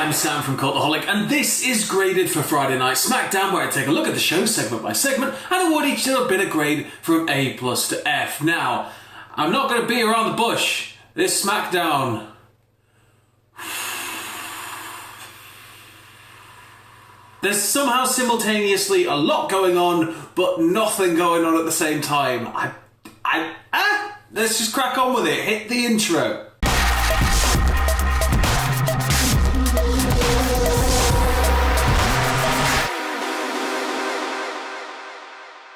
I'm Sam from Cultaholic, and this is Graded for Friday Night SmackDown, where I take a look at the show segment by segment and award each little bit of grade from A+ to F. Now, I'm not going to beat around the bush. This SmackDown... There's somehow simultaneously a lot going on, but nothing going on at the same time. Let's just crack on with it. Hit the intro.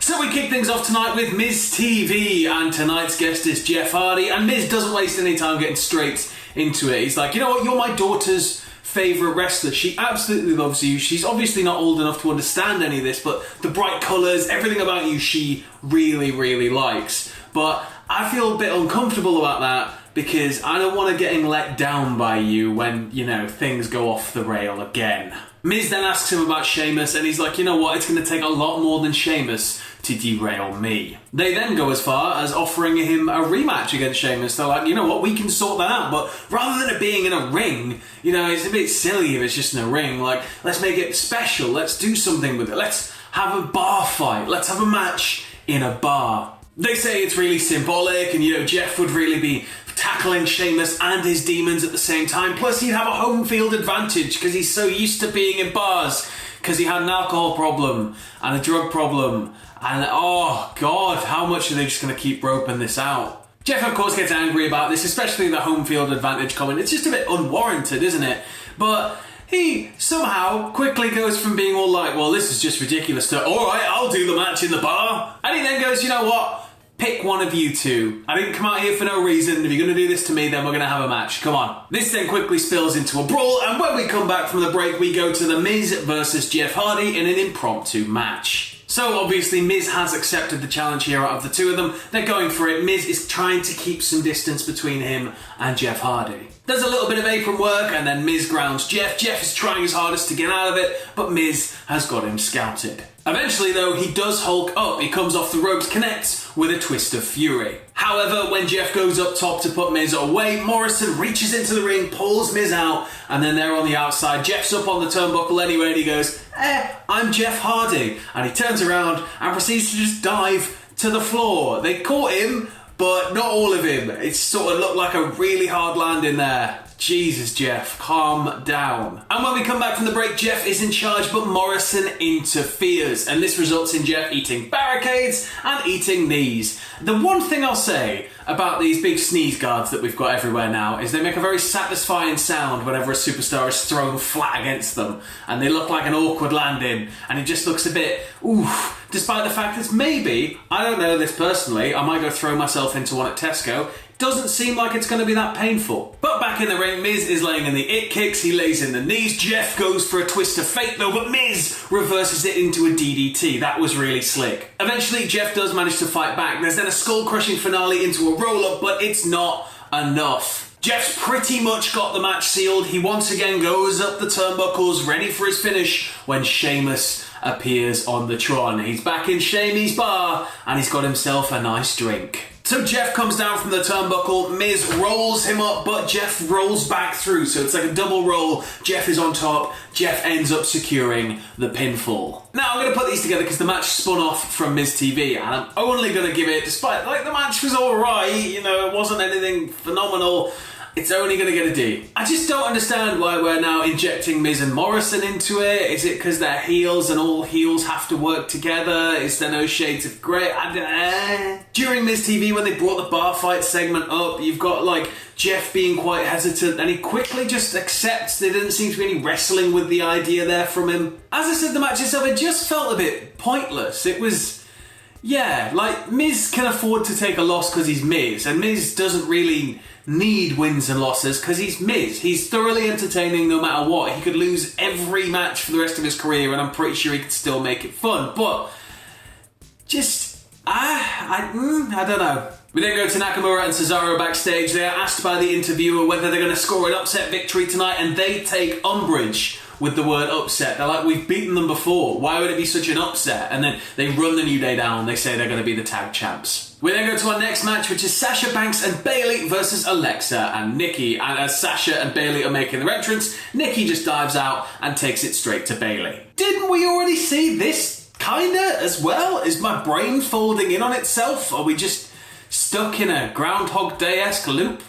So we kick things off tonight with Miz TV, and tonight's guest is Jeff Hardy, and Miz doesn't waste any time getting straight into it. He's like, you know what, you're my daughter's favourite wrestler. She absolutely loves you. She's obviously not old enough to understand any of this, but the bright colours, everything about you she really, really likes. But I feel a bit uncomfortable about that because I don't want her getting let down by you when, you know, things go off the rail again. Miz then asks him about Sheamus, and he's like, you know what, it's going to take a lot more than Sheamus to derail me. They then go as far as offering him a rematch against Sheamus. They're like, you know what, we can sort that out, but rather than it being in a ring, you know, it's a bit silly if it's just in a ring. Like, let's make it special, let's do something with it, let's have a bar fight, let's have a match in a bar. They say it's really symbolic, and, you know, Jeff would really be tackling Sheamus and his demons at the same time. Plus, he'd have a home field advantage because he's so used to being in bars, because he had an alcohol problem and a drug problem. And, oh, God, how much are they just going to keep roping this out? Jeff, of course, gets angry about this, especially the home field advantage comment. It's just a bit unwarranted, isn't it? But he somehow quickly goes from being all like, well, this is just ridiculous, to, all right, I'll do the match in the bar. And he then goes, you know what? Pick one of you two. I didn't come out here for no reason. If you're going to do this to me, then we're going to have a match. Come on. This then quickly spills into a brawl, and when we come back from the break, we go to The Miz versus Jeff Hardy in an impromptu match. So obviously Miz has accepted the challenge here out of the two of them. They're going for it. Miz is trying to keep some distance between him and Jeff Hardy. There's a little bit of apron work, and then Miz grounds Jeff. Jeff is trying his hardest to get out of it, but Miz has got him scouted. Eventually, though, he does Hulk up. He comes off the ropes, connects with a twist of fury. However, when Jeff goes up top to put Miz away, Morrison reaches into the ring, pulls Miz out, and then they're on the outside. Jeff's up on the turnbuckle anyway, and he goes, I'm Jeff Hardy. And he turns around and proceeds to just dive to the floor. They caught him, but not all of him. It sort of looked like a really hard landing there. Jesus, Jeff, calm down. And when we come back from the break, Jeff is in charge, but Morrison interferes, and this results in Jeff eating barricades and eating knees. The one thing I'll say about these big sneeze guards that we've got everywhere now is they make a very satisfying sound whenever a superstar is thrown flat against them, and they look like an awkward landing, and it just looks a bit, oof, despite the fact that maybe, I don't know this personally, I might go throw myself into one at Tesco. Doesn't seem like it's going to be that painful. But back in the ring, Miz is laying in the it kicks, he lays in the knees. Jeff goes for a twist of fate though, but Miz reverses it into a DDT. That was really slick. Eventually, Jeff does manage to fight back. There's then a skull-crushing finale into a roll-up, but it's not enough. Jeff's pretty much got the match sealed. He once again goes up the turnbuckles, ready for his finish, when Sheamus appears on the Tron. He's back in Shamey's bar, and he's got himself a nice drink. So Jeff comes down from the turnbuckle, Miz rolls him up, but Jeff rolls back through, so it's like a double roll. Jeff is on top, Jeff ends up securing the pinfall. Now I'm going to put these together because the match spun off from Miz TV, and I'm only going to give it, despite, like, the match was alright, you know, it wasn't anything phenomenal, it's only going to get a D. I just don't understand why we're now injecting Miz and Morrison into it. Is it because they're heels and all heels have to work together? Is there no shades of grey? During Miz TV, when they brought the bar fight segment up, you've got, like, Jeff being quite hesitant, and he quickly just accepts there didn't seem to be any wrestling with the idea there from him. As I said, the match itself, it just felt a bit pointless. It was... yeah, like, Miz can afford to take a loss because he's Miz, and Miz doesn't really need wins and losses because he's Miz. He's thoroughly entertaining no matter what. He could lose every match for the rest of his career, and I'm pretty sure he could still make it fun, but just, I don't know. We then go to Nakamura and Cesaro backstage. They are asked by the interviewer whether they're going to score an upset victory tonight, and they take umbrage with the word upset. They're like, we've beaten them before. Why would it be such an upset? And then they run the New Day down. They say they're going to be the tag champs. We then go to our next match, which is Sasha Banks and Bayley versus Alexa and Nikki. And as Sasha and Bayley are making their entrance, Nikki just dives out and takes it straight to Bayley. Didn't we already see this kinda as well? Is my brain folding in on itself? Are we just stuck in a Groundhog Day-esque loop?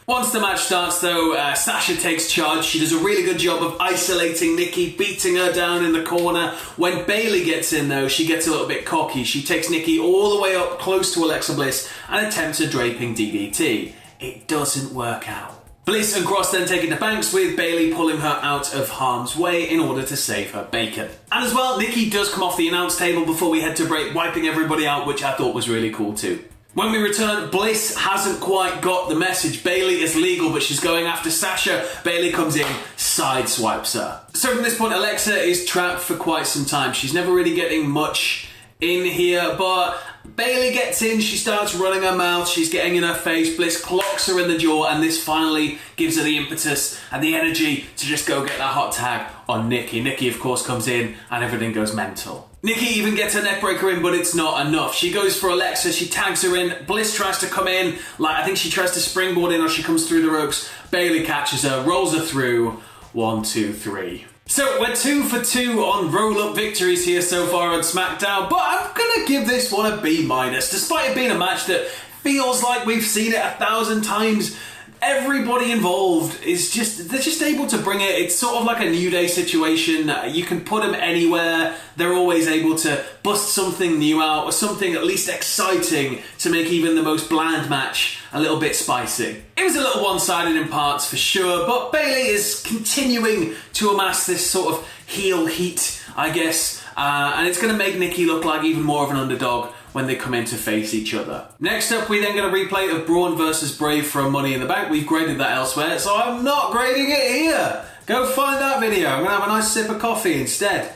Once the match starts though, Sasha takes charge. She does a really good job of isolating Nikki, beating her down in the corner. When Bayley gets in though, she gets a little bit cocky. She takes Nikki all the way up close to Alexa Bliss and attempts a draping DDT. It doesn't work out. Bliss and Cross then take it to Banks, with Bayley pulling her out of harm's way in order to save her bacon. And as well, Nikki does come off the announce table before we head to break, wiping everybody out, which I thought was really cool too. When we return, Bliss hasn't quite got the message. Bayley is legal, but she's going after Sasha. Bayley comes in, sideswipes her. So from this point, Alexa is trapped for quite some time. She's never really getting much in here, but Bayley gets in, she starts running her mouth, she's getting in her face, Bliss clocks her in the jaw, and this finally gives her the impetus and the energy to just go get that hot tag on Nikki. Nikki, of course, comes in and everything goes mental. Nikki even gets her neckbreaker in, but it's not enough. She goes for Alexa, she tags her in, Bliss tries to come in, I think she tries to springboard in or she comes through the ropes. Bayley catches her, rolls her through, 1, 2, 3. So we're 2 for 2 on roll-up victories here so far on SmackDown, but I'm gonna give this one a B-. Despite it being a match that feels like we've seen it 1,000 times, everybody involved is they're just able to bring it. It's sort of like a New Day situation. You can put them anywhere. They're always able to bust something new out or something at least exciting to make even the most bland match a little bit spicy. It was a little one-sided in parts for sure, but Bayley is continuing to amass this sort of heel heat, I guess, and it's going to make Nikki look like even more of an underdog when they come in to face each other. Next up, we then get a replay of Braun versus Brave for Money in the Bank. We've graded that elsewhere, so I'm not grading it here. Go find that video. I'm going to have a nice sip of coffee instead.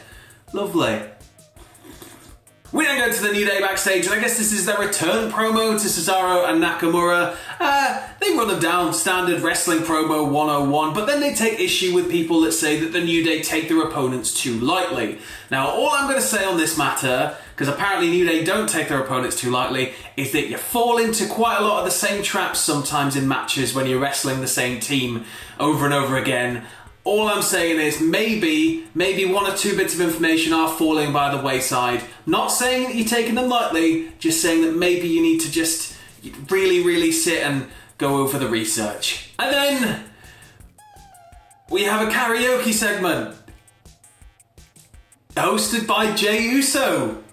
Lovely. We then go to the New Day backstage, and I guess this is their return promo to Cesaro and Nakamura. They run them down, standard wrestling promo 101, but then they take issue with people that say that the New Day take their opponents too lightly. Now, all I'm going to say on this matter, because apparently New Day don't take their opponents too lightly, is that you fall into quite a lot of the same traps sometimes in matches when you're wrestling the same team over and over again. All I'm saying is maybe 1 or 2 bits of information are falling by the wayside. Not saying that you're taking them lightly, just saying that maybe you need to just really, really sit and go over the research. And then we have a karaoke segment hosted by Jey Uso.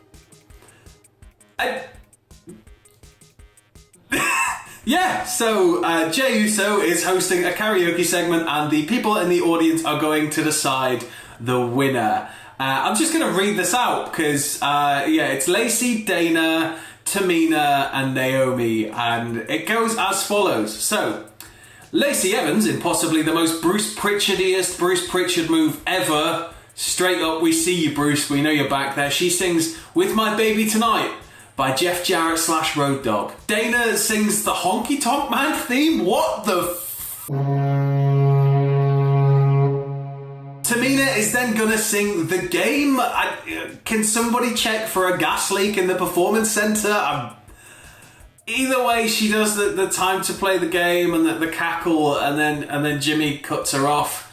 Yeah, so Jey Uso is hosting a karaoke segment and the people in the audience are going to decide the winner. I'm just going to read this out because, it's Lacey, Dana, Tamina and Naomi, and it goes as follows. So, Lacey Evans, in possibly the most Bruce Pritchardiest Bruce Pritchard move ever. Straight up, we see you, Bruce, we know you're back there. She sings With My Baby Tonight by Jeff Jarrett / Road Dogg. Dana sings the Honky Tonk Man theme? What the Tamina is then gonna sing The Game? Can somebody check for a gas leak in the Performance Center? Either way, she does the time to play the game and the cackle, and then Jimmy cuts her off.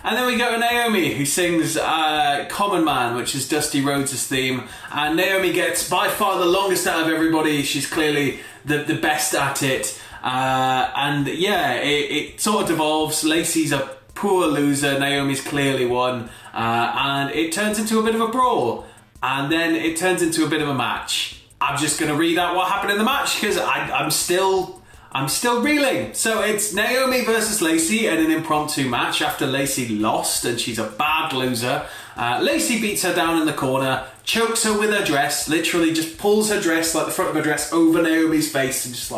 And then we go to Naomi, who sings Common Man, which is Dusty Rhodes' theme. And Naomi gets by far the longest out of everybody. She's clearly the best at it. It sort of devolves. Lacey's a poor loser. Naomi's clearly won. And it turns into a bit of a brawl. And then it turns into a bit of a match. I'm just going to read out what happened in the match because I'm still reeling. So it's Naomi versus Lacey in an impromptu match after Lacey lost and she's a bad loser. Lacey beats her down in the corner, chokes her with her dress, literally just pulls her dress, like the front of her dress, over Naomi's face and just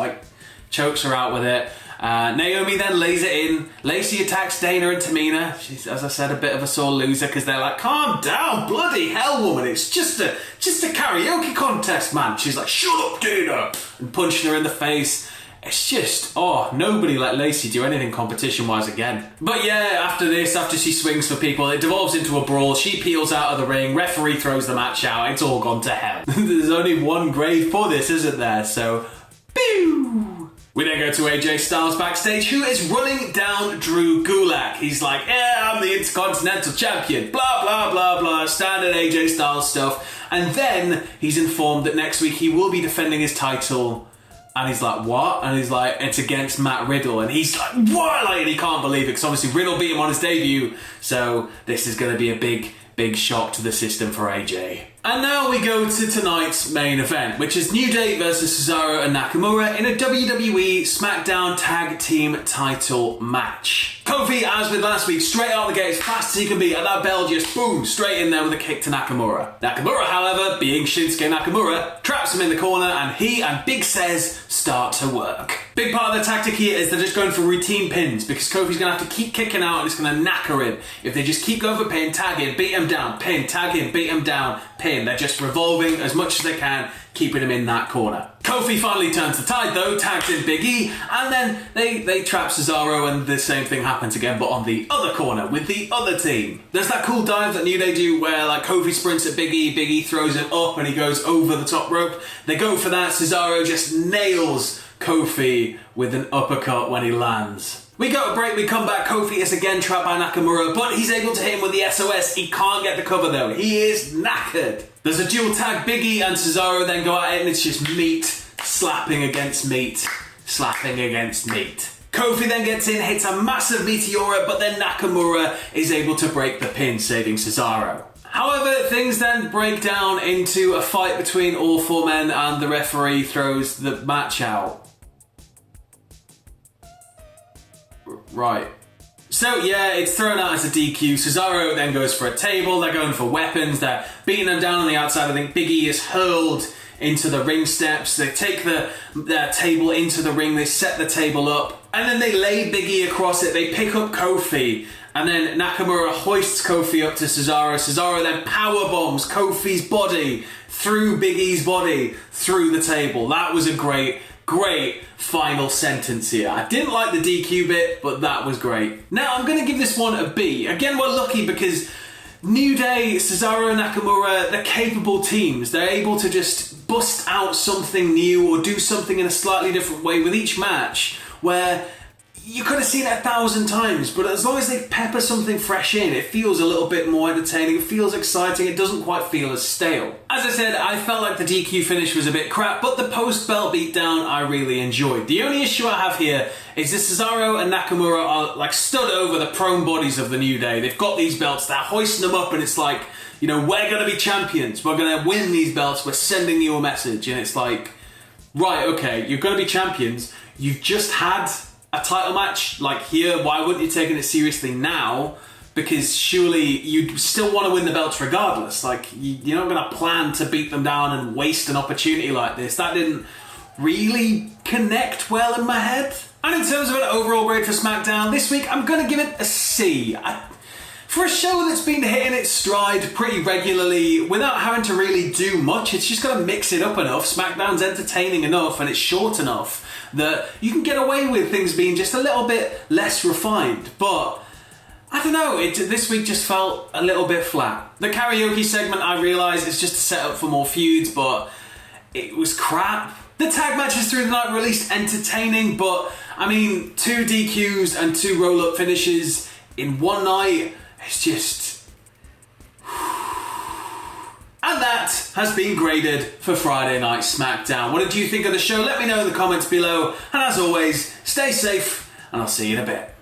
chokes her out with it. Naomi then lays it in. Lacey attacks Dana and Tamina. She's, as I said, a bit of a sore loser because they're like, calm down, bloody hell, woman. It's just a karaoke contest, man. She's like, shut up, Dana, and punching her in the face. It's just, nobody let Lacey do anything competition-wise again. But yeah, after she swings for people, it devolves into a brawl. She peels out of the ring. Referee throws the match out. It's all gone to hell. There's only one grade for this, isn't there? So, pew! We then go to AJ Styles backstage, who is running down Drew Gulak. He's like, I'm the Intercontinental Champion. Blah, blah, blah, blah. Standard AJ Styles stuff. And then he's informed that next week he will be defending his title. And he's like, what? And he's like, it's against Matt Riddle. And he's like, what? Like, and he can't believe it, because obviously Riddle beat him on his debut. So this is going to be a big shock to the system for AJ. And now we go to tonight's main event, which is New Day versus Cesaro and Nakamura in a WWE SmackDown Tag Team title match. Kofi, as with last week, straight out the gate as fast as he can be, and that bell just boom, straight in there with a kick to Nakamura. Nakamura, however, being Shinsuke Nakamura, traps him in the corner, and he and Big Cez start to work. Big part of the tactic here is they're just going for routine pins, because Kofi's going to have to keep kicking out and it's going to knacker him. If they just keep going for pin, tag him, beat him down, pin, tag him, beat him down, pin. They're just revolving as much as they can, keeping him in that corner. Kofi finally turns the tide though, tags in Big E, and then they trap Cesaro, and the same thing happens again, but on the other corner with the other team. There's that cool dive that New Day do where like Kofi sprints at Big E throws him up and he goes over the top rope. They go for that, Cesaro just nails Kofi with an uppercut when he lands. We go to break, we come back, Kofi is again trapped by Nakamura, but he's able to hit him with the SOS. He can't get the cover though, he is knackered. There's a dual tag, Big E and Cesaro then go at it, and it's just meat slapping against meat, slapping against meat. Kofi then gets in, hits a massive Meteora, but then Nakamura is able to break the pin, saving Cesaro. However, things then break down into a fight between all four men, and the referee throws the match out. Right. So yeah, it's thrown out as a DQ. Cesaro then goes for a table. They're going for weapons. They're beating them down on the outside. I think Big E is hurled into the ring steps. They take their table into the ring. They set the table up. And then they lay Big E across it. They pick up Kofi. And then Nakamura hoists Kofi up to Cesaro. Cesaro then powerbombs Kofi's body through Big E's body through the table. That was a great final sentence here. I didn't like the DQ bit, but that was great. Now, I'm going to give this one a B. Again, we're lucky because New Day, Cesaro and Nakamura, they're capable teams. They're able to just bust out something new or do something in a slightly different way with each match, where you could have seen it 1,000 times, but as long as they pepper something fresh in, it feels a little bit more entertaining, it feels exciting, it doesn't quite feel as stale. As I said, I felt like the DQ finish was a bit crap, but the post-belt beatdown I really enjoyed. The only issue I have here is that Cesaro and Nakamura are like stood over the prone bodies of the New Day. They've got these belts, they're hoisting them up, and it's like, you know, we're going to be champions, we're going to win these belts, we're sending you a message, and it's like, right, okay, you're going to be champions, you've just had a title match like here, why wouldn't you take it seriously now? Because surely you'd still want to win the belts regardless. Like, you're not going to plan to beat them down and waste an opportunity like this. That didn't really connect well in my head. And in terms of an overall grade for SmackDown, this week I'm going to give it a C. For a show that's been hitting its stride pretty regularly without having to really do much, it's just got to mix it up enough. SmackDown's entertaining enough and it's short enough that you can get away with things being just a little bit less refined. But I don't know, this week just felt a little bit flat. The karaoke segment, I realise, is just a setup for more feuds, but it was crap. The tag matches through the night were at least entertaining, but I mean, 2 DQs and 2 roll-up finishes in one night, it's just... And that has been graded for Friday Night SmackDown. What did you think of the show? Let me know in the comments below. And as always, stay safe, and I'll see you in a bit.